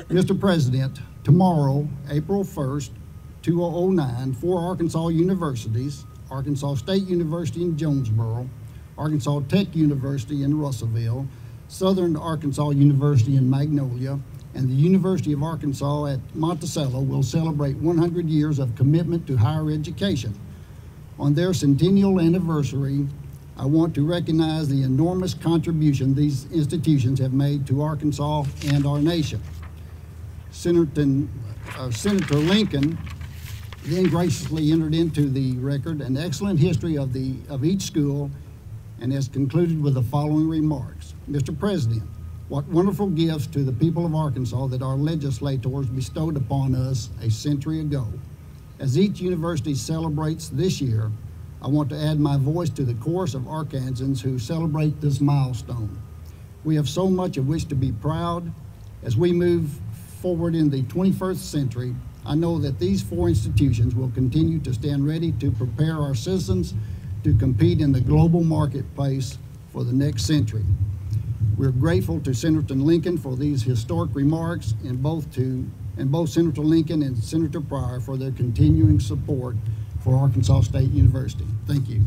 Mr. President, tomorrow, April 1st, 2009, four Arkansas universities, Arkansas State University in Jonesboro, Arkansas Tech University in Russellville, Southern Arkansas University in Magnolia, and the University of Arkansas at Monticello will celebrate 100 years of commitment to higher education. On their centennial anniversary, I want to recognize the enormous contribution these institutions have made to Arkansas and our nation. Senator Lincoln then graciously entered into the record an excellent history of each school and has concluded with the following remarks. Mr. President, what wonderful gifts to the people of Arkansas that our legislators bestowed upon us a century ago. As each university celebrates this year, I want to add my voice to the chorus of Arkansans who celebrate this milestone. We have so much of which to be proud. As we move forward in the 21st century, I know that these four institutions will continue to stand ready to prepare our citizens to compete in the global marketplace for the next century. We're grateful to Senator Lincoln for these historic remarks and both Senator Lincoln and Senator Pryor for their continuing support for Arkansas State University. Thank you.